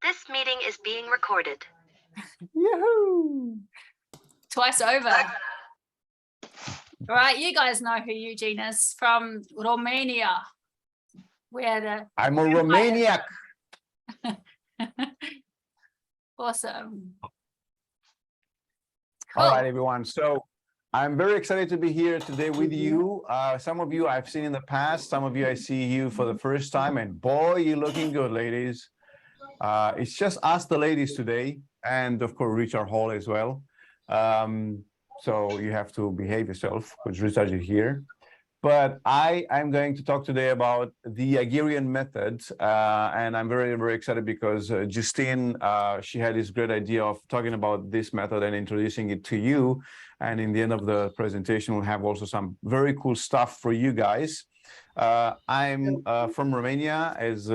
This meeting is being recorded. Yahoo! Twice over. Right, you guys know who Eugen is from Romania. I'm a Romaniac. Awesome. All right, everyone. So I'm very excited to be here today with you. Some of you I've seen in the past. Some of you I see you for the first time. And boy, you're looking good, ladies. It's just us, the ladies today. And of course, Richard Hall as well. So you have to behave yourself because Richard is here. But I'm going to talk today about the Yagerian method. And I'm very, very excited because Justine, she had this great idea of talking about this method and introducing it to you. And in the end of the presentation, we'll have also some very cool stuff for you guys. I'm from Romania, as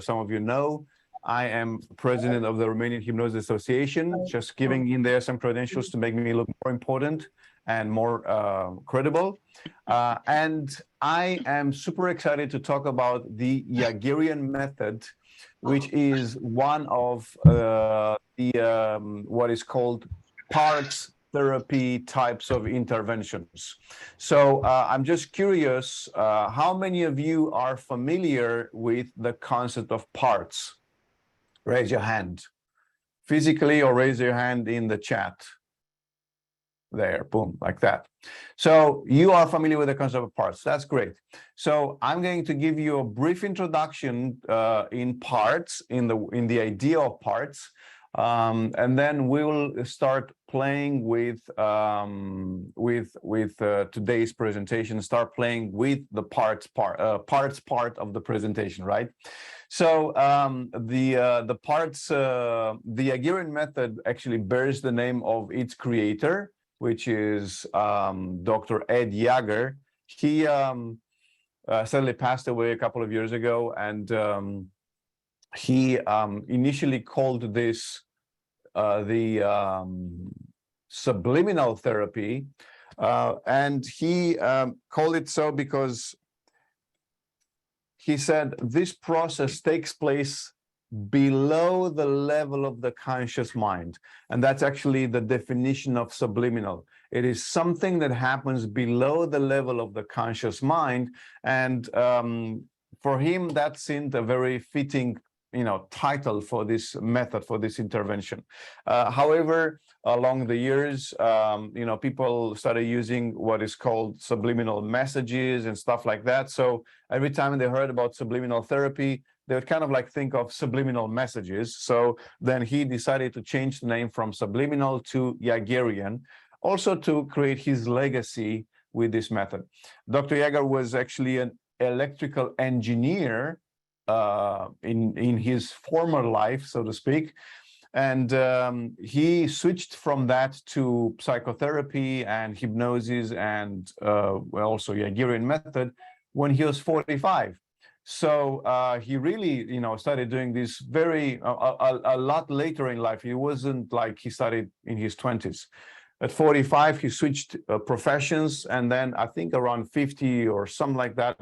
some of you know. I am president of the Romanian Hypnosis Association, just giving in there some credentials to make me look more important and more credible. And I am super excited to talk about the Yagerian method, which is one of what is called parts therapy types of interventions. So I'm just curious, how many of you are familiar with the concept of parts? Raise your hand physically or raise your hand in the chat. There, boom, like that. So you are familiar with the concept of parts. That's great. So I'm going to give you a brief introduction in parts, in the idea of parts, and then we will start playing with today's presentation. Start playing with the parts part of the presentation, right? So the Yagerian method actually bears the name of its creator, which is Dr. Ed Yager. He sadly passed away a couple of years ago, and he initially called this the subliminal therapy, and he called it so because he said this process takes place below the level of the conscious mind. And that's actually the definition of subliminal. It is something that happens below the level of the conscious mind. And for him, that seemed a very fitting title for this method, for this intervention. However, along the years, people started using what is called subliminal messages and stuff like that. So every time they heard about subliminal therapy, they would kind of like think of subliminal messages. So then he decided to change the name from subliminal to Yagerian, also to create his legacy with this method. Dr. Yager was actually an electrical engineer in his former life, so to speak. And he switched from that to psychotherapy and hypnosis and also Yagerian method when he was 45. So he really, started doing this very a lot later in life. It wasn't like he started in his 20s. At 45, he switched professions, and then I think around 50 or something like that,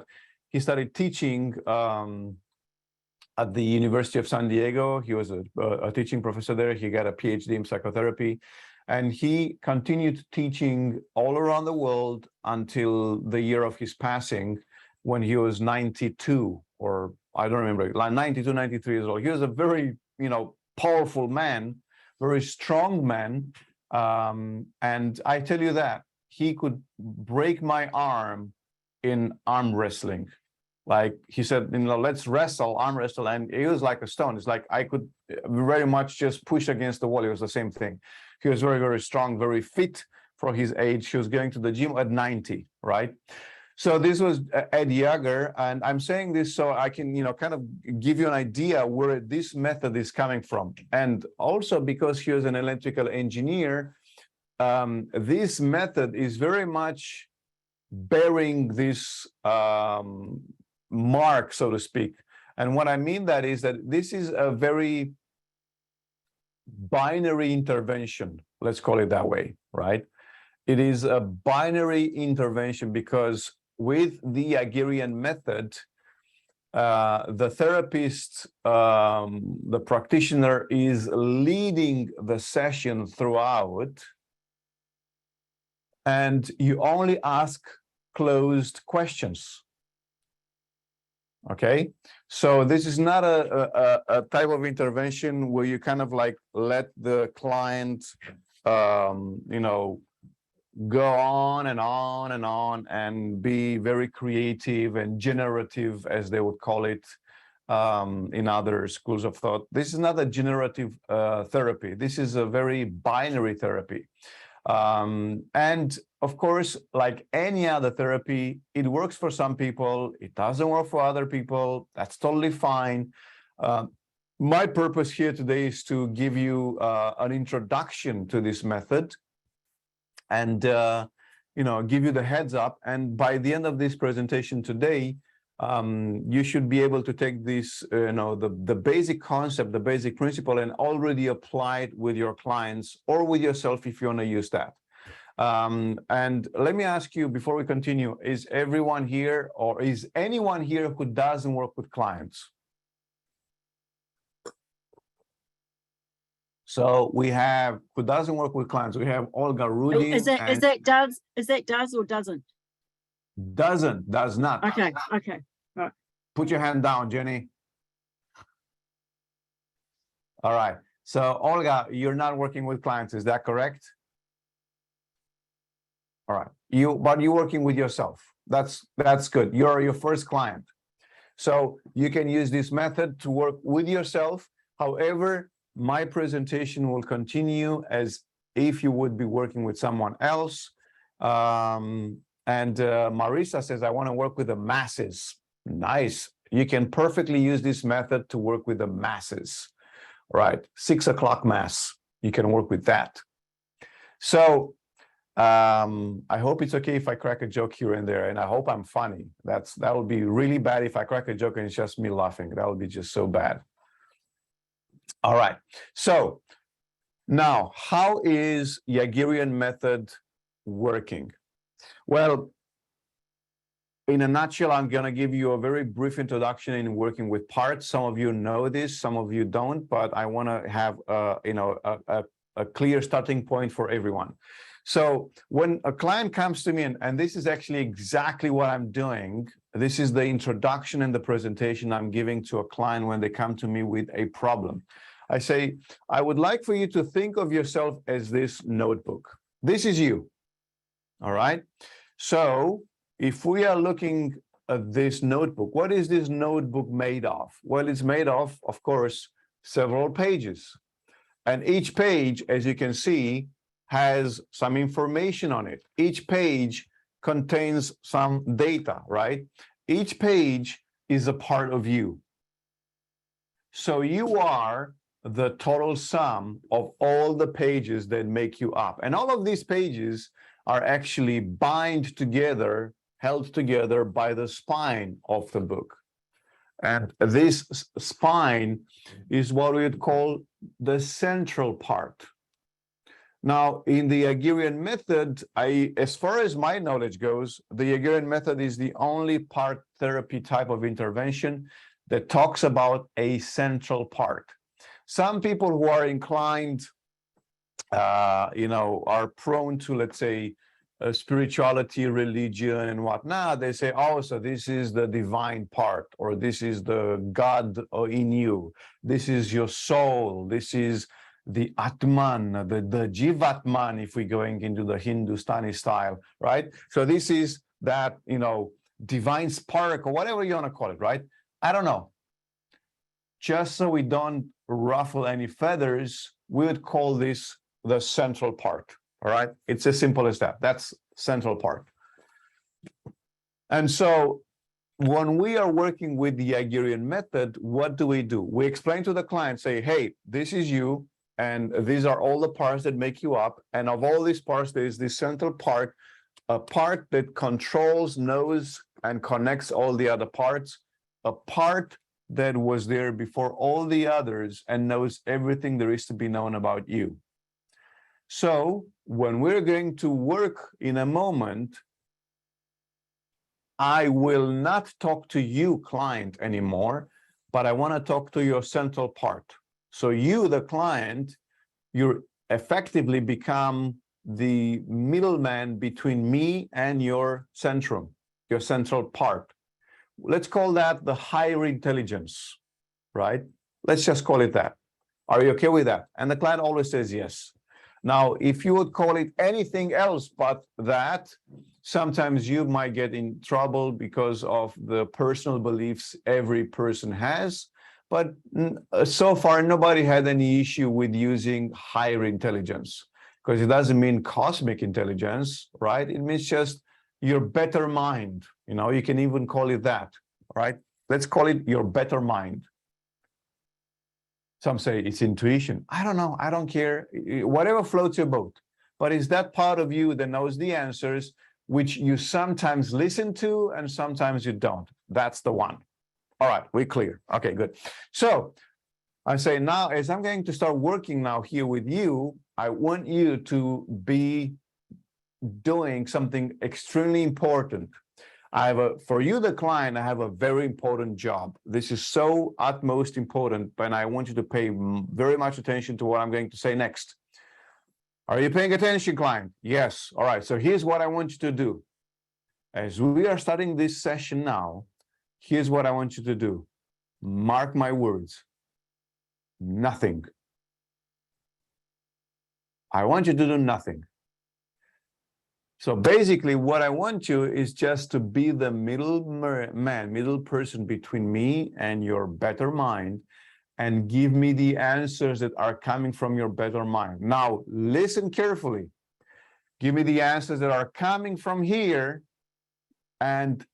he started teaching at the University of San Diego. He was a teaching professor there. He got a PhD in psychotherapy, and he continued teaching all around the world until the year of his passing, when he was 92, or I don't remember, like 92, 93 years old. He was a very, powerful man, very strong man. And I tell you that he could break my arm in arm wrestling. Like he said, let's wrestle, arm wrestle. And he was like a stone. It's like I could very much just push against the wall. It was the same thing. He was very, very strong, very fit for his age. He was going to the gym at 90, right? So this was Ed Yager, and I'm saying this so I can, kind of give you an idea where this method is coming from. And also because he was an electrical engineer, this method is very much bearing this mark, so to speak. And what I mean that is that this is a very binary intervention, let's call it that way, right? It is a binary intervention because with the Yagerian method, the therapist, the practitioner is leading the session throughout, and you only ask closed questions. Okay, so this is not a type of intervention where you kind of like let the client, you know, go on and on and on and be very creative and generative, as they would call it in other schools of thought. This is not a generative therapy. This is a very binary therapy. And of course, like any other therapy, it works for some people, it doesn't work for other people. That's totally fine. My purpose here today is to give you an introduction to this method and you know, give you the heads up. And by the end of this presentation today, you should be able to take this, you know, the basic concept, the basic principle, and already apply it with your clients or with yourself if you want to use that. And let me ask you before we continue, is everyone here, or is anyone here who doesn't work with clients? So we have, who doesn't work with clients, we have Olga Rudin. Is that does or doesn't? Does not. Okay. Put your hand down, Jenny. All right. So Olga, you're not working with clients, is that correct? All right. But you're working with yourself. That's good. You're your first client. So you can use this method to work with yourself. However, my presentation will continue as if you would be working with someone else. And Marisa says, I want to work with the masses. Nice. You can perfectly use this method to work with the masses. Right. 6 o'clock mass. You can work with that. So I hope it's okay if I crack a joke here and there, and I hope I'm funny. That would be really bad if I crack a joke and it's just me laughing. That would be just so bad. All right. So now, how is Yagerian method working? Well, in a nutshell, I'm going to give you a very brief introduction in working with parts. Some of you know this, some of you don't, but I want to have you know, a clear starting point for everyone. So when a client comes to me, and this is actually exactly what I'm doing, this is the introduction and the presentation I'm giving to a client when they come to me with a problem. I say, I would like for you to think of yourself as this notebook. This is you. All right. So if we are looking at this notebook, what is this notebook made of? Well, it's made of course, several pages. And each page, as you can see, has some information on it. Each page contains some data, right? Each page is a part of you. So you are the total sum of all the pages that make you up. And all of these pages are actually held together by the spine of the book. And this spine is what we would call the central part. Now, in the Yagerian method, as far as my knowledge goes, the Yagerian method is the only part therapy type of intervention that talks about a central part. Some people who are inclined, you know, are prone to, let's say, spirituality, religion, and whatnot. They say, oh, so this is the divine part, or this is the God in you. This is your soul. This is the Atman, the Jivatman, if we're going into the Hindustani style, right? So this is that, you know, divine spark, or whatever you want to call it, right? I don't know. Just so we don't ruffle any feathers, we would call this the central part. All right, it's as simple as that. That's central part. And so when we are working with the Yagerian method, what do? We explain to the client, say, hey, this is you, and these are all the parts that make you up. And of all these parts, there is this central part, a part that controls, knows, and connects all the other parts, a part that was there before all the others and knows everything there is to be known about you. So when we're going to work in a moment, I will not talk to you, client, anymore, but I want to talk to your central part. So you, the client, you effectively become the middleman between me and your centrum, your central part. Let's call that the higher intelligence, right? Let's just call it that. Are you okay with that? And the client always says yes. Now, if you would call it anything else but that, sometimes you might get in trouble because of the personal beliefs every person has. But so far, nobody had any issue with using higher intelligence, because it doesn't mean cosmic intelligence, right? It means just your better mind. You know, you can even call it that, right? Let's call it your better mind. Some say it's intuition. I don't know. I don't care. Whatever floats your boat. But it's that part of you that knows the answers, which you sometimes listen to and sometimes you don't. That's the one. All right, we're clear. Okay, good. So I say now, as I'm going to start working now here with you, I want you to be doing something extremely important. For you, the client, I have a very important job. This is so utmost important, and I want you to pay very much attention to what I'm going to say next. Are you paying attention, client? Yes. All right. So here's what I want you to do. As we are starting this session now, here's what I want you to do. Mark my words. Nothing. I want you to do nothing. So basically, what I want you is just to be the middle person between me and your better mind, and give me the answers that are coming from your better mind. Now, listen carefully. Give me the answers that are coming from here, and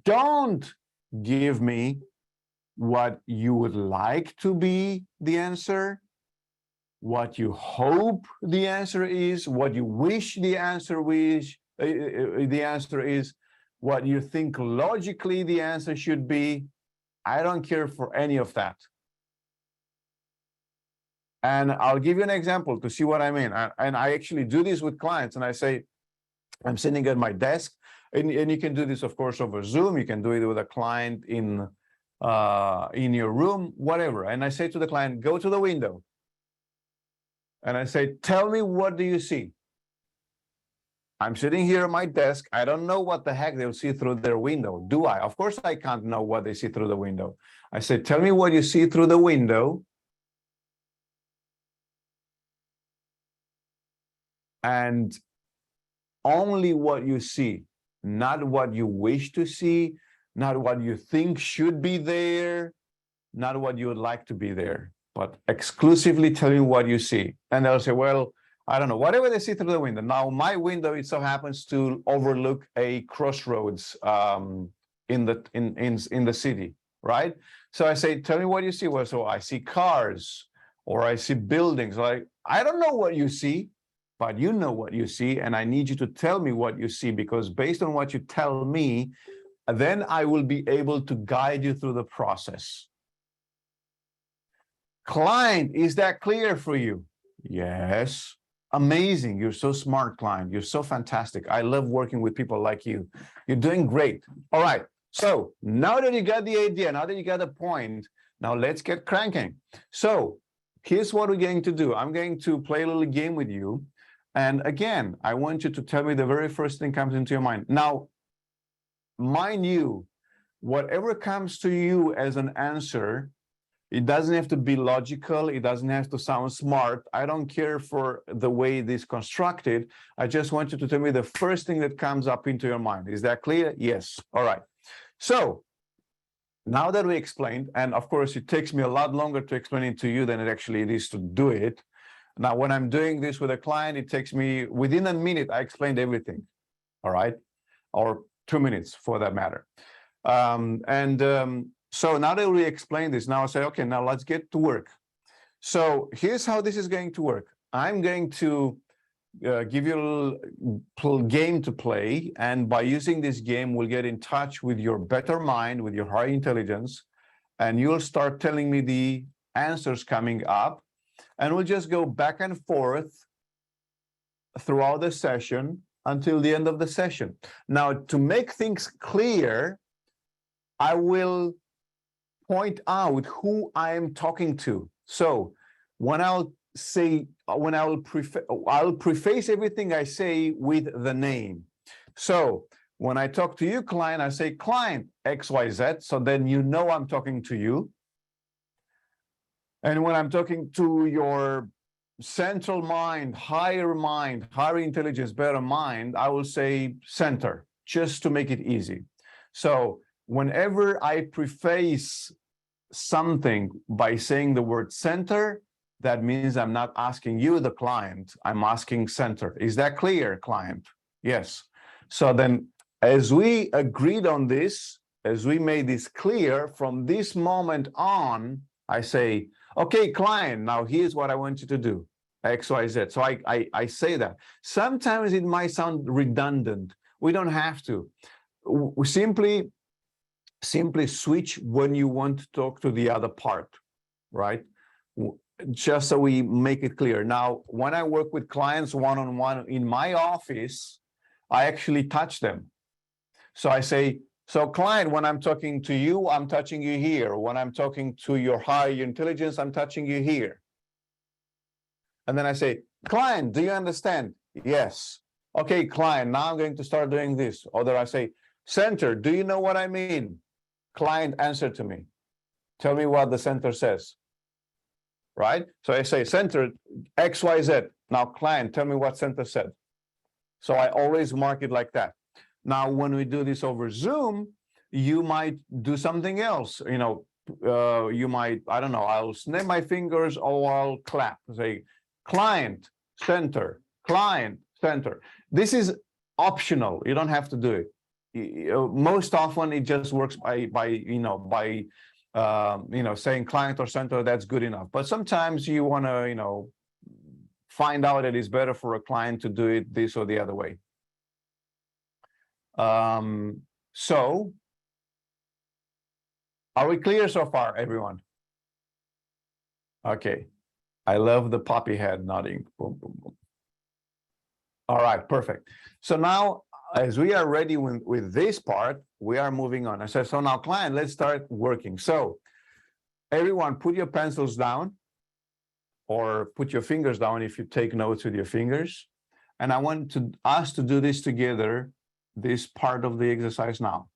don't give me what you would like to be the answer, what you hope the answer is, what you wish the answer is, what you think logically the answer should be. I don't care for any of that. And I'll give you an example to see what I mean. And I actually do this with clients, and I say, I'm sitting at my desk, and you can do this, of course, over Zoom. You can do it with a client in your room, whatever. And I say to the client, go to the window. And I say, tell me, what do you see? I'm sitting here at my desk. I don't know what the heck they'll see through their window, do I? Of course, I can't know what they see through the window. I say, tell me what you see through the window. And only what you see, not what you wish to see, not what you think should be there, not what you would like to be there, but exclusively tell me what you see. And they'll say, well, I don't know, whatever they see through the window. Now, my window, it so happens to overlook a crossroads in the city, right? So I say, tell me what you see. Well, so I see cars, or I see buildings. Like, I don't know what you see, but you know what you see, and I need you to tell me what you see, because based on what you tell me, then I will be able to guide you through the process. Client, is that clear for you? Yes. Amazing. You're so smart, client. You're so fantastic. I love working with people like you. You're doing great. All right. So now that you got the idea, now that you got the point, now let's get cranking. So here's what we're going to do. I'm going to play a little game with you. And again, I want you to tell me the very first thing comes into your mind. Now, mind you, whatever comes to you as an answer, it doesn't have to be logical. It doesn't have to sound smart. I don't care for the way it is constructed. I just want you to tell me the first thing that comes up into your mind. Is that clear? Yes. All right. So now that we explained, and of course, it takes me a lot longer to explain it to you than it actually is to do it. Now, when I'm doing this with a client, it takes me, within a minute, I explained everything. All right. Or 2 minutes for that matter. So now that we explained this, now I say, okay, now let's get to work. So here's how this is going to work. I'm going to give you a little game to play. And by using this game, we'll get in touch with your better mind, with your high intelligence. And you'll start telling me the answers coming up. And we'll just go back and forth throughout the session. until the end of the session. Now, to make things clear, I will point out who I am talking to. So when I'll preface everything I say with the name. So when I talk to you, client, I say client XYZ. So then you know I'm talking to you. And when I'm talking to your central mind, higher intelligence, better mind, I will say center, just to make it easy. So whenever I preface something by saying the word center, that means I'm not asking you, the client, I'm asking center. Is that clear, client? Yes. So then, as we agreed on this, as we made this clear, from this moment on, I say, okay, client, now here's what I want you to do, X, Y, Z. So I say that. Sometimes it might sound redundant. We don't have to. We simply switch when you want to talk to the other part, right? Just so we make it clear. Now, when I work with clients one-on-one in my office, I actually touch them. So I say, so client, when I'm talking to you, I'm touching you here. When I'm talking to your higher intelligence, I'm touching you here. And then I say, client, do you understand? Yes. Okay, client, now I'm going to start doing this. Or I say, center, do you know what I mean? Client, answer to me. Tell me what the center says. Right? So I say center XYZ. Now, client, tell me what center said. So I always mark it like that. Now, when we do this over Zoom, you might do something else. You know, you might, I don't know, I'll snap my fingers or I'll clap. Say client, center, client, center. This is optional. You don't have to do it. Most often it just works by saying client or center. That's good enough. But sometimes you want to find out that it's better for a client to do it this or the other way. So are we clear so far, everyone? Okay, I love the poppy head nodding. Boom, boom, boom. All right, perfect. So now, as we are ready with this part, we are moving on. I said, so now, client, let's start working. So everyone, put your pencils down or put your fingers down if you take notes with your fingers. And I want us to do this together, this part of the exercise now.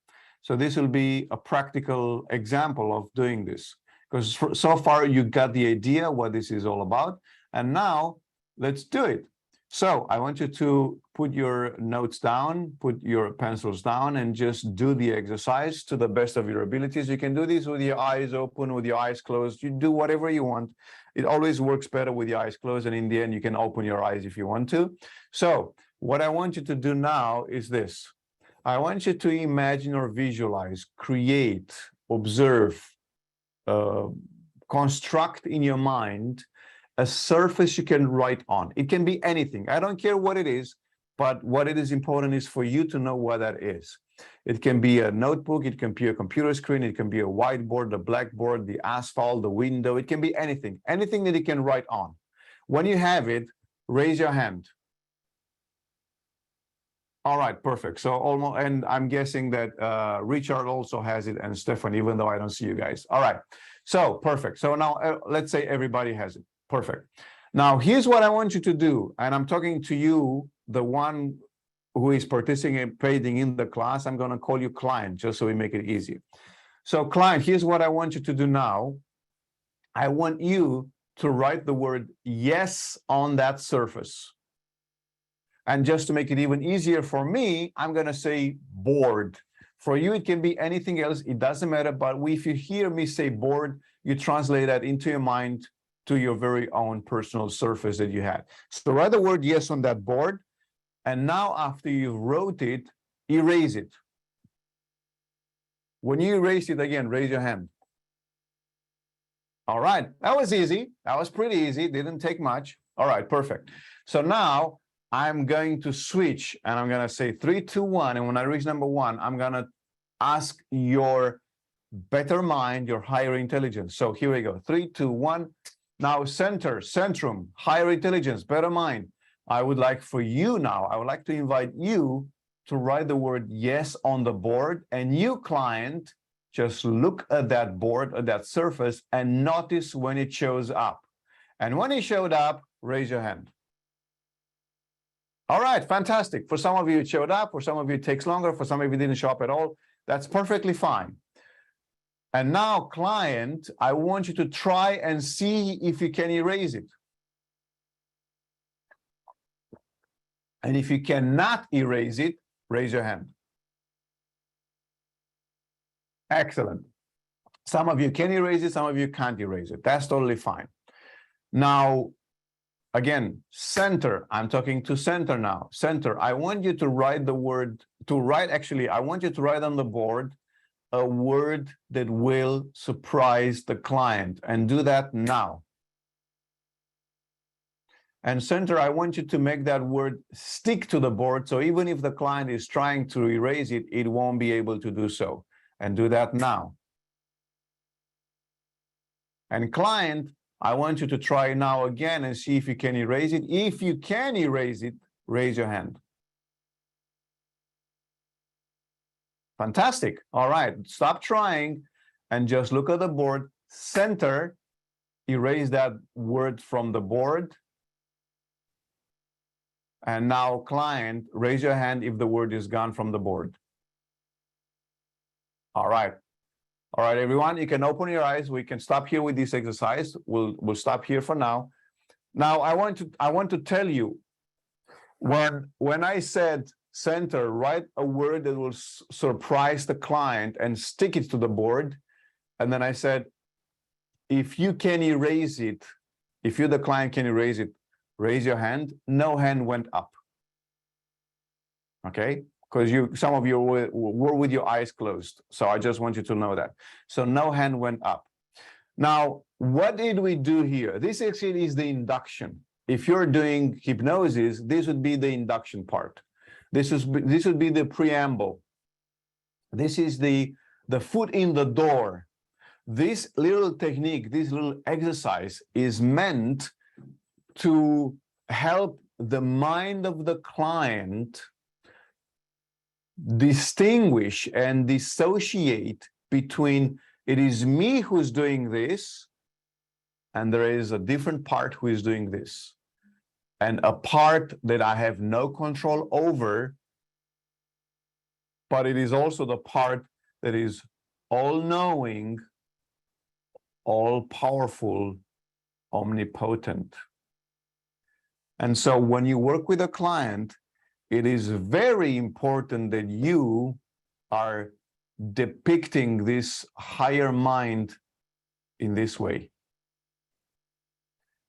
So this will be a practical example of doing this, because so far you got the idea what this is all about. And now let's do it. So I want you to put your notes down, put your pencils down, and just do the exercise to the best of your abilities. You can do this with your eyes open, with your eyes closed. You do whatever you want. It always works better with your eyes closed, and in the end, you can open your eyes if you want to. So what I want you to do now is this. I want you to imagine or visualize, create, observe, construct in your mind a surface you can write on. It can be anything. I don't care what it is, but what it is important is for you to know what that is. It can be a notebook, it can be a computer screen, it can be a whiteboard, the blackboard, the asphalt, the window. It can be anything that you can write on. When you have it, raise your hand. All right, perfect. So almost, and I'm guessing that Richard also has it, and Stefan, even though I don't see you guys. All right, so perfect. So now let's say everybody has it. Perfect. Now here's what I want you to do, and I'm talking to you, the one who is participating in the class. I'm going to call you client just so we make it easy. So client, here's what I want you to do now. I want you to write the word yes on that surface. And just to make it even easier for me, I'm going to say board. For you, it can be anything else. It doesn't matter. But if you hear me say board, you translate that into your mind to your very own personal surface that you had. So write the word yes on that board. And now after you wrote it, erase it. When you erase it again, raise your hand. All right, that was easy. That was pretty easy. Didn't take much. All right, perfect. So now I'm going to switch and I'm going to say 3, 2, 1. And when I reach number 1, I'm going to ask your better mind, your higher intelligence. So here we go. 3, 2, 1. Now centrum, higher intelligence, better mind. I would like for you now, I would like to invite you to write the word yes on the board, and you, client, just look at that board, at that surface, and notice when it shows up. And when it showed up, raise your hand. All right, fantastic. For some of you, it showed up. For some of you, it takes longer. For some of you, it didn't show up at all. That's perfectly fine. And now, client, I want you to try and see if you can erase it. And if you cannot erase it, raise your hand. Excellent. Some of you can erase it, some of you can't erase it. That's totally fine. Now, again, center, I'm talking to center now. Center, I want you to write the word, I want you to write on the board a word that will surprise the client, and do that now. And center, I want you to make that word stick to the board, so even if the client is trying to erase it, it won't be able to do so. And do that now. And client, I want you to try now again and see if you can erase it. If you can erase it, raise your hand. Fantastic. All right, stop trying and just look at the board. Center, erase that word from the board. And now, client, raise your hand if the word is gone from the board. All right. All right, everyone, you can open your eyes. We can stop here with this exercise. We'll stop here for now. Now, I want to tell you, when I said center, write a word that will surprise the client and stick it to the board. And then I said, if you can erase it, if you, the client, can erase it, raise your hand. No hand went up. Okay? Because some of you were with your eyes closed. So I just want you to know that. So no hand went up. Now, what did we do here? This actually is the induction. If you're doing hypnosis, this would be the induction part. This would be the preamble. This is the foot in the door. This little technique, this little exercise is meant to help the mind of the client distinguish and dissociate between it is me who's doing this and there is a different part who is doing this, and a part that I have no control over, but it is also the part that is all-knowing, all-powerful, omnipotent. And so when you work with a client, it is very important that you are depicting this higher mind in this way.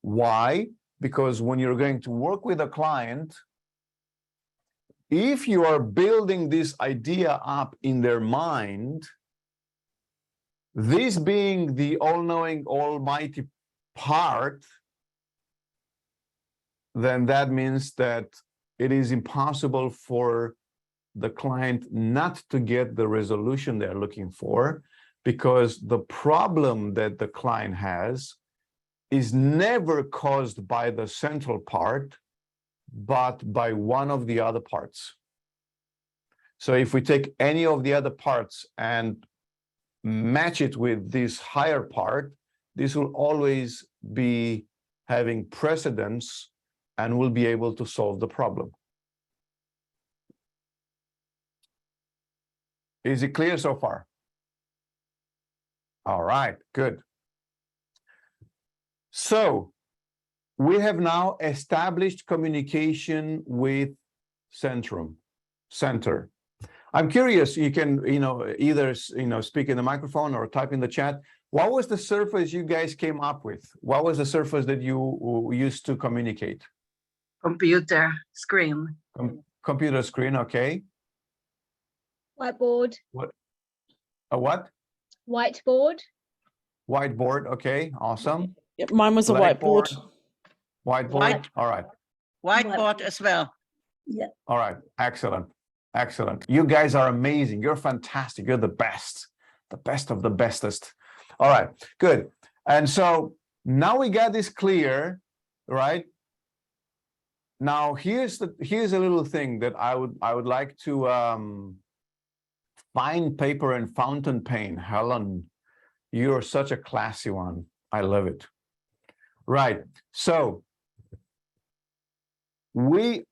Why? Because when you're going to work with a client, if you are building this idea up in their mind, this being the all-knowing, almighty part, then that means that it is impossible for the client not to get the resolution they're looking for, because the problem that the client has is never caused by the central part, but by one of the other parts. So if we take any of the other parts and match it with this higher part, this will always be having precedence and will be able to solve the problem. Is it clear so far? All right, good. So we have now established communication with center. I'm curious, you can, either, speak in the microphone or type in the chat. What was the surface you guys came up with? What was the surface that you used to communicate? Computer screen. Computer screen, okay. Whiteboard. What? A what? Whiteboard. Whiteboard, okay, awesome. Yep, mine was a whiteboard. Whiteboard, all right. Whiteboard as well. Yeah. All right, excellent, excellent. You guys are amazing. You're fantastic. You're the best of the bestest. All right, good. And so now we got this clear, right? Now here's a little thing that I would like to find paper and fountain pen. Helen, you're such a classy one. I love it. Right. So when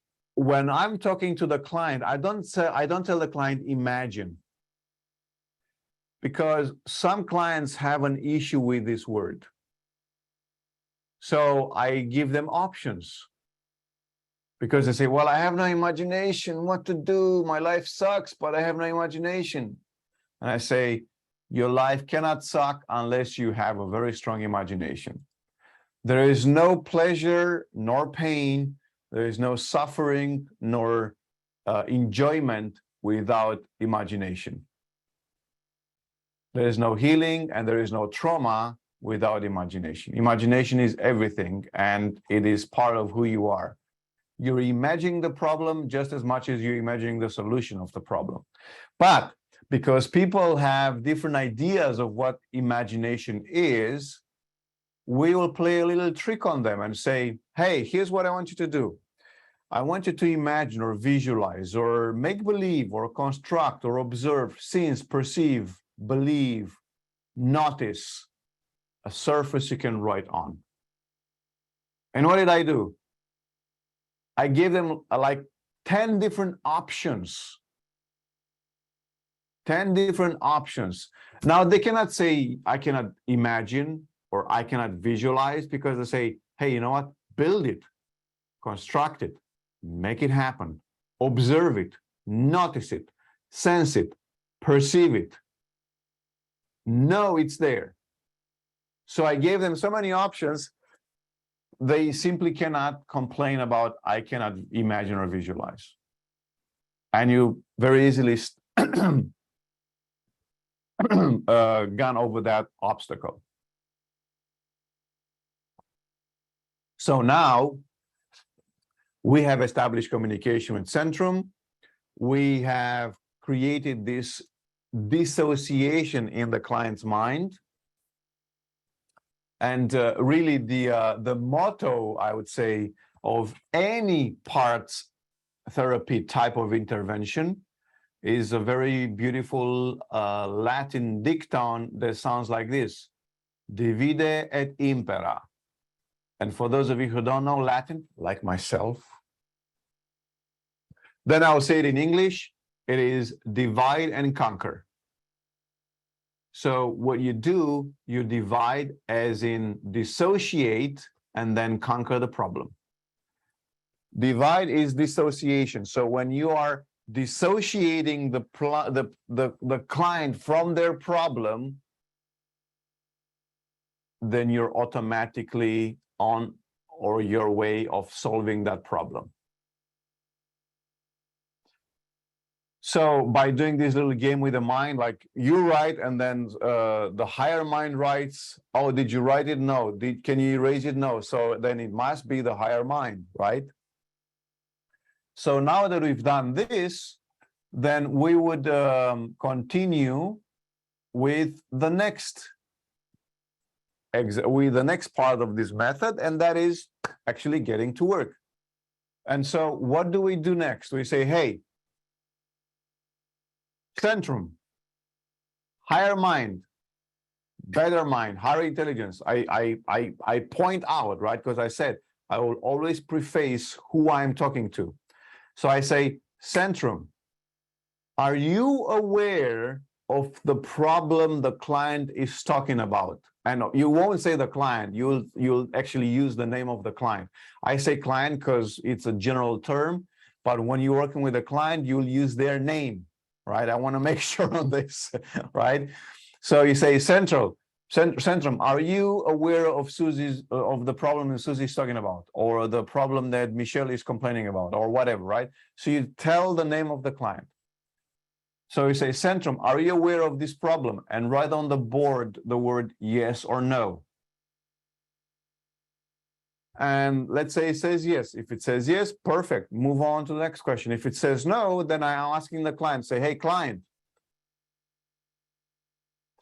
I'm talking to the client, I don't tell the client imagine, because some clients have an issue with this word. So I give them options, because they say, well, I have no imagination, what to do? My life sucks, but I have no imagination. And I say, your life cannot suck unless you have a very strong imagination. There is no pleasure nor pain. There is no suffering nor enjoyment without imagination. There is no healing and there is no trauma without imagination. Imagination is everything, and it is part of who you are. You're imagining the problem just as much as you're imagining the solution of the problem. But because people have different ideas of what imagination is, we will play a little trick on them and say, hey, here's what I want you to do. I want you to imagine or visualize or make believe or construct or observe, sense, perceive, believe, notice a surface you can write on. And what did I do? I gave them like 10 different options. 10 different options. Now they cannot say, I cannot imagine or I cannot visualize, because they say, hey, you know what? Build it, construct it, make it happen, observe it, notice it, sense it, perceive it. Know it's there. So I gave them so many options, they simply cannot complain about, I cannot imagine or visualize. And you very easily gone over that obstacle. So now we have established communication with Centrum. We have created this dissociation in the client's mind. And really the motto, I would say, of any parts therapy type of intervention is a very beautiful Latin dicton that sounds like this: divide et impera. And for those of you who don't know Latin, like myself, then I'll say it in English. It is divide and conquer. So what you do, you divide as in dissociate and then conquer the problem. Divide is dissociation. So when you are dissociating the client from their problem, then you're automatically on or your way of solving that problem. So by doing this little game with the mind, like you write and then the higher mind writes, oh, did you write it? No. Can you erase it? No. So then it must be the higher mind, right? So now that we've done this, then we would continue with the next part of this method, and that is actually getting to work. And so what do we do next? We say, hey, Centrum, higher mind, better mind, higher intelligence. I point out, right? Because I said I will always preface who I'm talking to. So I say, Centrum, are you aware of the problem the client is talking about? And you won't say the client, you'll actually use the name of the client. I say client because it's a general term, but when you're working with a client, you'll use their name, right? I want to make sure on this, right? So you say, Centrum, are you aware of of the problem that Susie's talking about, or the problem that Michelle is complaining about, or whatever, right? So you tell the name of the client. So you say, Centrum, are you aware of this problem? And write on the board the word yes or no. And let's say it says yes. If it says yes, perfect. Move on to the next question. If it says no, then I'm asking the client, say, hey, client,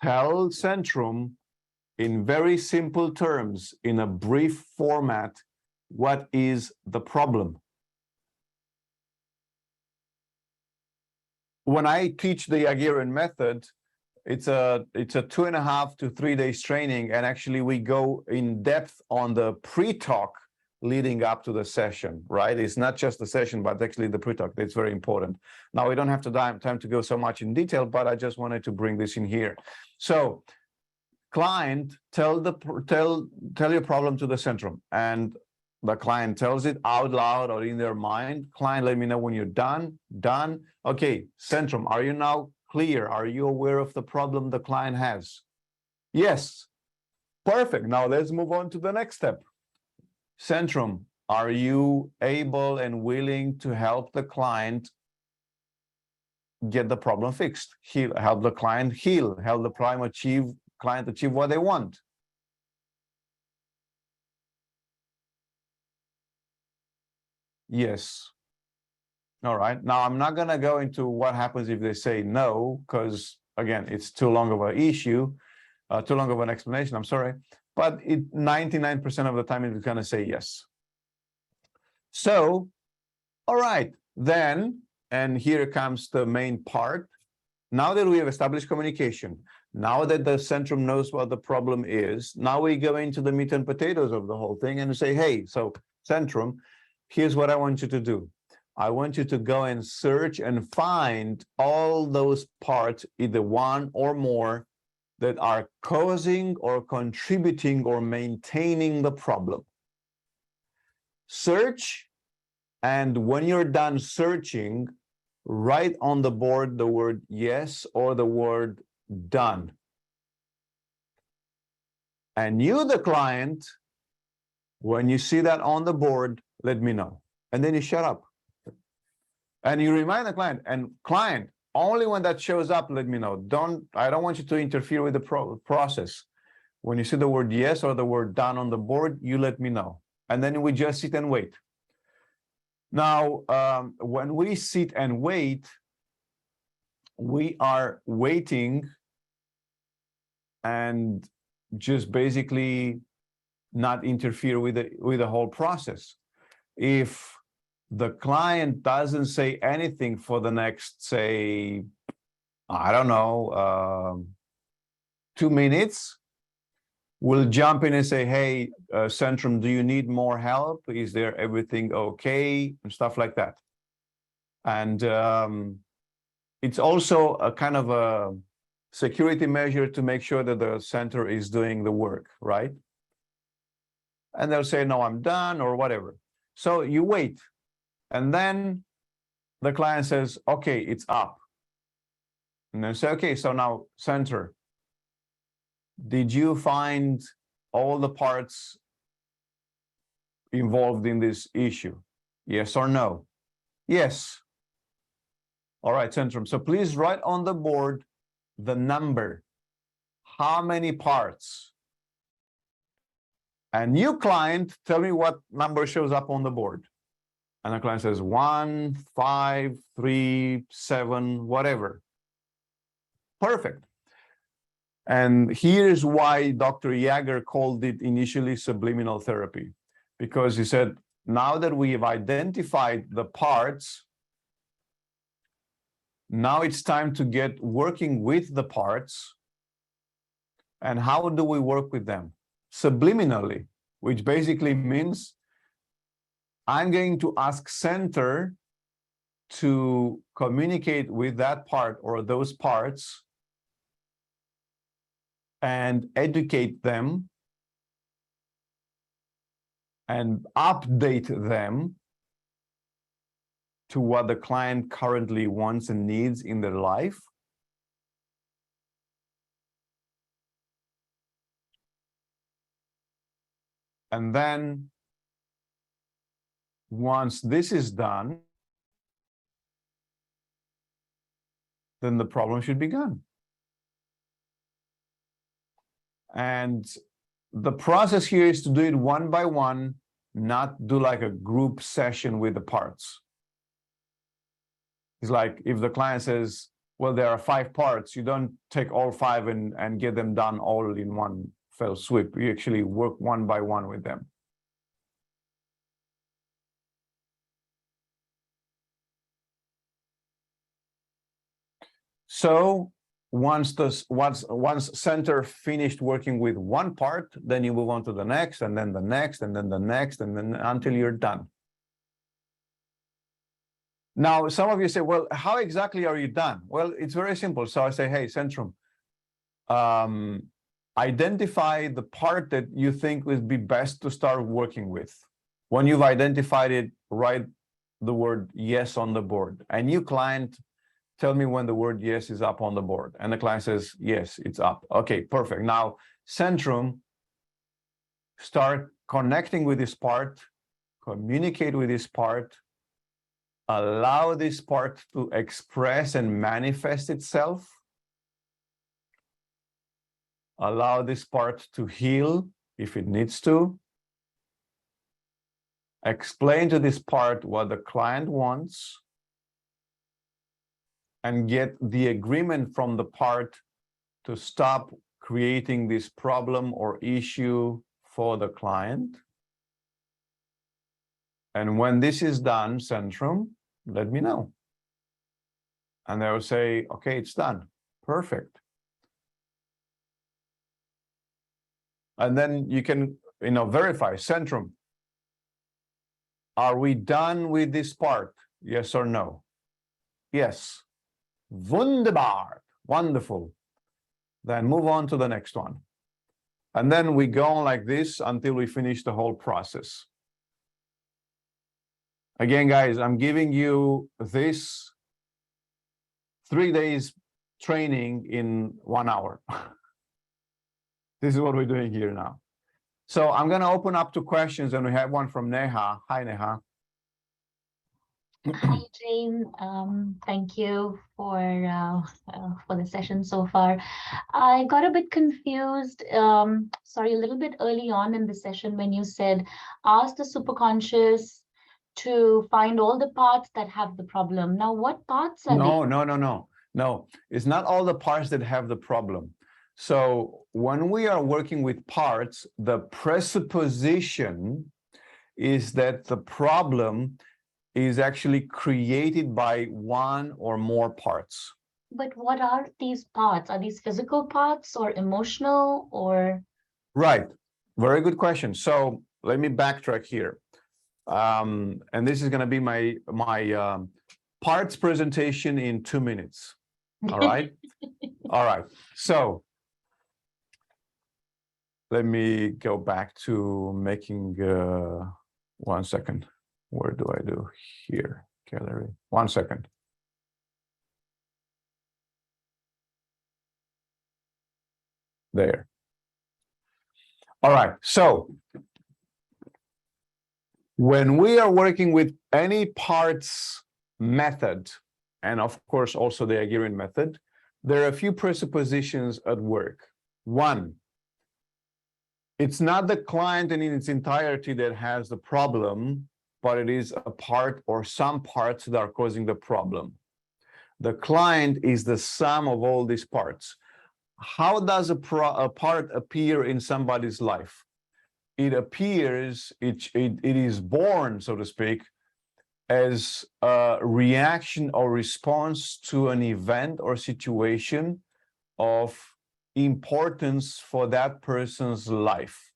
tell Centrum in very simple terms, in a brief format, what is the problem? when I teach the Yagerian method, it's a 2.5 to 3 days training, and actually we go in depth on the pre-talk leading up to the session, right? It's not just the session, but actually the pre-talk. That's very important. Now we don't have time to go so much in detail, but I just wanted to bring this in here. So, client, tell your problem to the Centrum, and the client tells it out loud or in their mind. Client, let me know when you're done. Done. Okay, Centrum, are you now clear? Are you aware of the problem the client has? Yes. Perfect. Now let's move on to the next step. Centrum, are you able and willing to help the client get the problem fixed? Help the client heal, help the client achieve what they want. Yes. All right. Now, I'm not going to go into what happens if they say no, because, again, it's too long of an issue, too long of an explanation. I'm sorry. But 99% of the time, it's going to say yes. So, all right. Then, and here comes the main part. Now that we have established communication, now that the Centrum knows what the problem is, now we go into the meat and potatoes of the whole thing and say, hey, so Centrum, here's what I want you to do. I want you to go and search and find all those parts, either one or more, that are causing or contributing or maintaining the problem. Search, and when you're done searching, write on the board the word yes or the word done. And you, the client, when you see that on the board, let me know. And then you shut up. And you remind the client, and client, only when that shows up, let me know. I don't want you to interfere with the process. When you see the word yes or the word done on the board, you let me know. And then we just sit and wait. Now, when we sit and wait, we are waiting and just basically not interfere with the whole process. If the client doesn't say anything for the next, say, I don't know, 2 minutes, we'll jump in and say, hey, Centrum, do you need more help? Is there everything okay? And stuff like that. And it's also a kind of a security measure to make sure that the center is doing the work, right? And they'll say, no, I'm done, or whatever. So you wait. And then the client says, okay, it's up. And then say, okay, so now center, did you find all the parts involved in this issue? Yes or no? Yes. All right, Centrum. So please write on the board the number. How many parts? And you, client, tell me what number shows up on the board. And the client says 1, 5, 3, 7, whatever. Perfect. And here's why Dr. Yager called it initially subliminal therapy, because he said, now that we have identified the parts, now it's time to get working with the parts. And how do we work with them? Subliminally, which basically means I'm going to ask center to communicate with that part or those parts and educate them and update them to what the client currently wants and needs in their life. And then once this is done, then the problem should be gone. And the process here is to do it one by one, not do like a group session with the parts. It's like if the client says, well, there are 5 parts, you don't take all 5 and get them done all in one fell swoop. You actually work one by one with them. So once center finished working with one part, then you move on to the next, and then the next, and then the next, and then until you're done. Now, some of you say, well, how exactly are you done? Well, it's very simple. So I say, hey, Centrum, identify the part that you think would be best to start working with. When you've identified it, write the word yes on the board. And you, client, tell me when the word yes is up on the board. And the client says, yes, it's up. Okay, perfect. Now, Centrum, start connecting with this part, communicate with this part, allow this part to express and manifest itself. Allow this part to heal if it needs to. Explain to this part what the client wants and get the agreement from the part to stop creating this problem or issue for the client. And when this is done, Centrum, let me know. And they will say, okay, it's done. Perfect. And then you can, verify, Centrum, are we done with this part? Yes or no? Yes. Wunderbar. Wonderful. Then move on to the next one. And then we go on like this until we finish the whole process. Again, guys, I'm giving you this 3 days training in 1 hour. This is what we're doing here now. So I'm going to open up to questions, and we have one from Neha. Hi, Neha. Hi, Jane. Thank you for the session so far. I got a bit confused. Sorry, a little bit early on in the session when you said, ask the superconscious to find all the parts that have the problem. Now, what parts are they? No, it's not all the parts that have the problem. So when we are working with parts, the presupposition is that the problem is actually created by one or more parts. But what are these parts? Are these physical parts or emotional or? Right. Very good question. So let me backtrack here. And this is going to be my parts presentation in 2 minutes. All right. All right. So let me go back to making 1 second. Where do I do here? Gallery. 1 second. There. All right. So when we are working with any parts method, and of course also the Yagerian method, there are a few presuppositions at work. One, it's not the client in its entirety that has the problem, but it is a part or some parts that are causing the problem. The client is the sum of all these parts. How does a part appear in somebody's life? It appears, it is born, so to speak, as a reaction or response to an event or situation of importance for that person's life.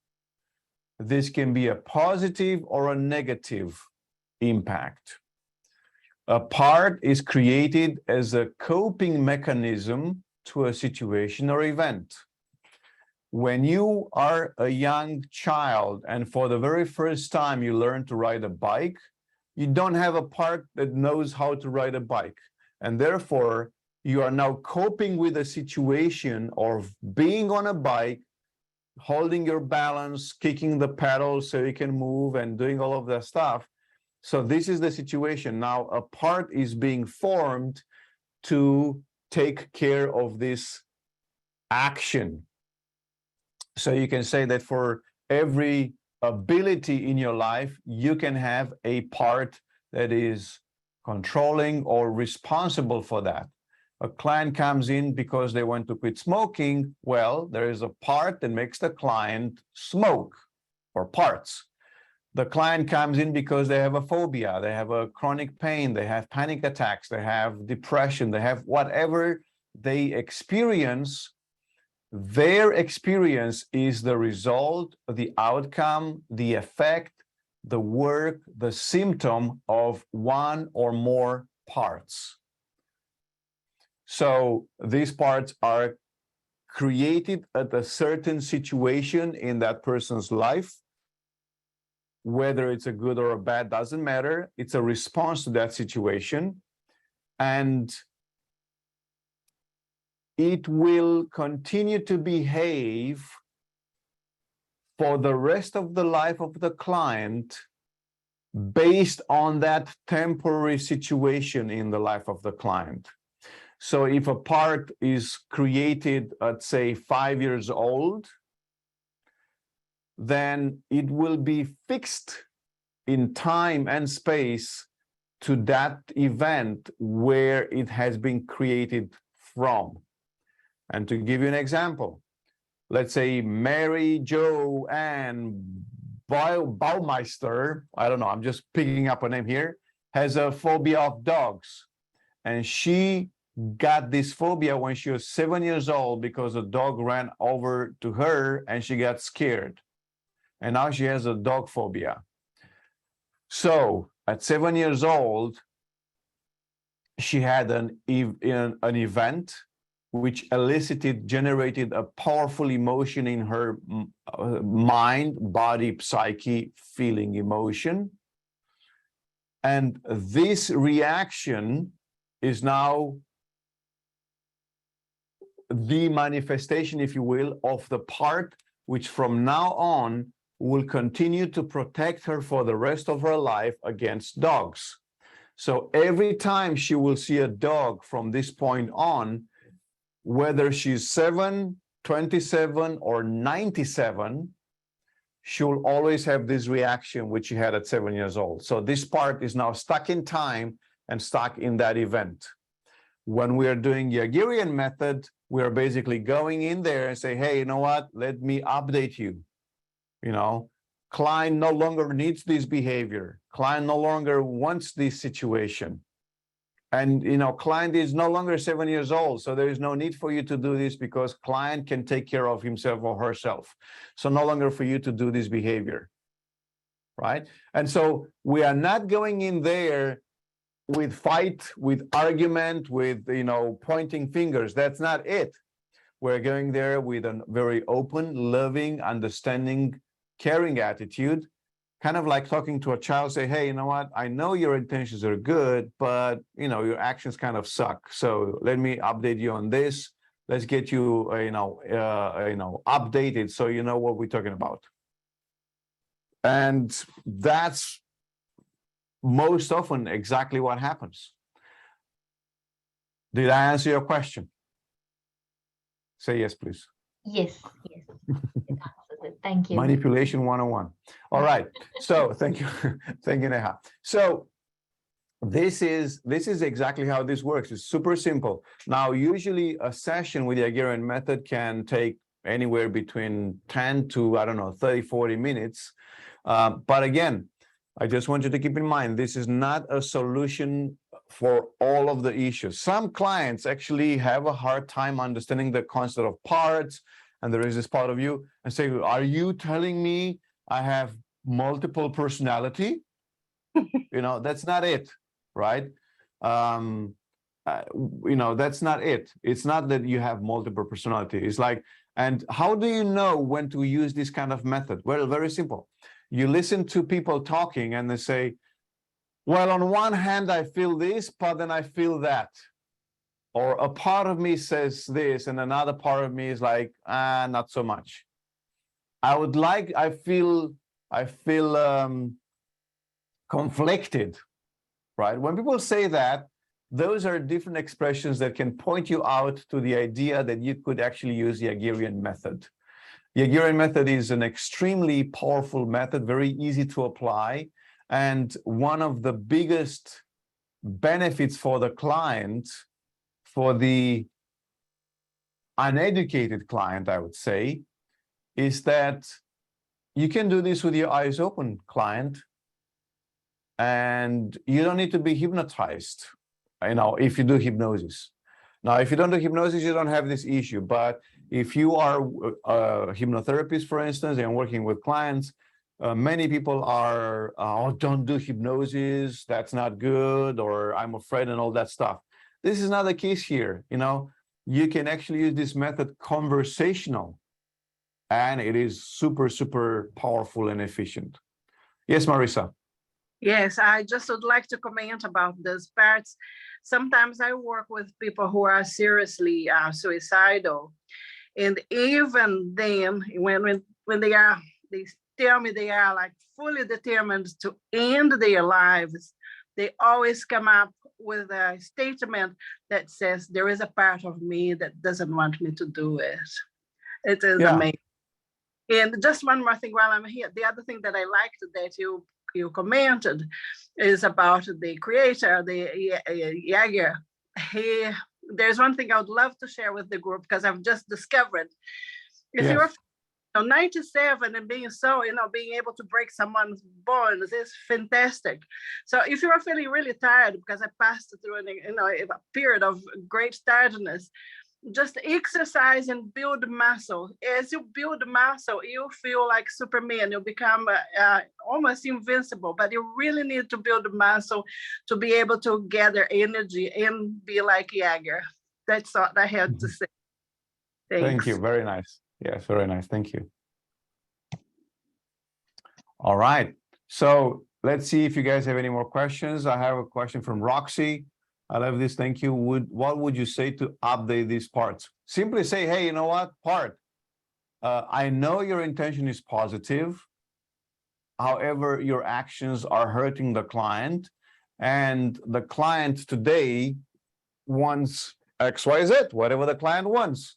This can be a positive or a negative impact. A part is created as a coping mechanism to a situation or event. When you are a young child and for the very first time you learn to ride a bike, you don't have a part that knows how to ride a bike. And therefore, you are now coping with a situation of being on a bike, holding your balance, kicking the pedals so you can move and doing all of that stuff. So this is the situation. Now a part is being formed to take care of this action. So you can say that for every ability in your life, you can have a part that is controlling or responsible for that. A client comes in because they want to quit smoking. Well, there is a part that makes the client smoke, or parts. The client comes in because they have a phobia, they have a chronic pain, they have panic attacks, they have depression, they have whatever they experience, their experience is the result, the outcome, the effect, the work, the symptom of one or more parts. So these parts are created at a certain situation in that person's life. Whether it's a good or a bad doesn't matter. It's a response to that situation. And it will continue to behave for the rest of the life of the client based on that temporary situation in the life of the client. So if a part is created at, say, 5 years old, then it will be fixed in time and space to that event where it has been created from. And to give you an example, let's say Mary, Joe, and Baumeister, I don't know, I'm just picking up a name here, has a phobia of dogs. And she got this phobia when she was 7 years old because a dog ran over to her and she got scared. And now she has a dog phobia. So at 7 years old, she had an event which generated a powerful emotion in her mind, body, psyche, feeling, emotion. And this reaction is now the manifestation, if you will, of the part which from now on will continue to protect her for the rest of her life against dogs. So every time she will see a dog from this point on, whether she's 7, 27, or 97, she'll always have this reaction which she had at 7 years old. So this part is now stuck in time and stuck in that event. When we are doing Yagerian method, we are basically going in there and say, hey, you know what? Let me update you. You know, client no longer needs this behavior. Client no longer wants this situation. And, you know, client is no longer 7 years old. So there is no need for you to do this because client can take care of himself or herself. So no longer for you to do this behavior. Right. And so we are not going in there with fight, with argument, with, you know, pointing fingers. That's not it. We're going there with a very open, loving, understanding, caring attitude, kind of like talking to a child, say, hey, you know what? I know your intentions are good, but, you know, your actions kind of suck. So let me update you on this. Let's get you, updated so you know what we're talking about. And that's most often exactly what happens. Did I answer your question? Say yes, please. Yes, yes. It answers it. Thank you. Manipulation 101. All right. So thank you. Thank you, Neha. So this is exactly how this works. It's super simple. Now, usually a session with the Yagerian method can take anywhere between 10 to, 30, 40 minutes. But again, I just want you to keep in mind, this is not a solution for all of the issues. Some clients actually have a hard time understanding the concept of parts, and there is this part of you and say, are you telling me I have multiple personality? You know, that's not it, right? That's not it. It's not that you have multiple personality. It's like, and how do you know when to use this kind of method? Well, very simple. You listen to people talking and they say, well, on one hand, I feel this, but then I feel that. Or a part of me says this and another part of me is like, not so much. I feel conflicted, right? When people say that, those are different expressions that can point you out to the idea that you could actually use the Yagerian method. The Yagerian method is an extremely powerful method, very easy to apply. And one of the biggest benefits for the client, for the uneducated client, I would say, is that you can do this with your eyes open, client, and you don't need to be hypnotized, if you do hypnosis. Now, if you don't do hypnosis, you don't have this issue. But if you are a hypnotherapist, for instance, and working with clients, many people are, oh, don't do hypnosis, that's not good, or I'm afraid and all that stuff. This is not the case here. You know, you can actually use this method conversational, and it is super, super powerful and efficient. Yes, Marisa. Yes, I just would like to comment about those parts. Sometimes I work with people who are seriously suicidal, and even then, when they tell me they are like fully determined to end their lives, they always come up with a statement that says, there is a part of me that doesn't want me to do it. It is amazing. And just one more thing while I'm here, the other thing that I liked that you commented is about the creator, the Yager. There's one thing I would love to share with the group, because I've just discovered, if you're 97 and being being able to break someone's bones is fantastic. So if you're feeling really tired, because I passed through a period of great tiredness, just exercise and build muscle. As you build muscle, you feel like Superman. You become almost invincible, but you really need to build muscle to be able to gather energy and be like Yager. That's what I had to say. Thanks. Thank you. Very nice. Yes, very nice. Thank you. All right. So let's see if you guys have any more questions. I have a question from Roxy. I love this. Thank you. What would you say to update these parts? Simply say, hey, you know what, part? I know your intention is positive. However, your actions are hurting the client. And the client today wants XYZ, whatever the client wants.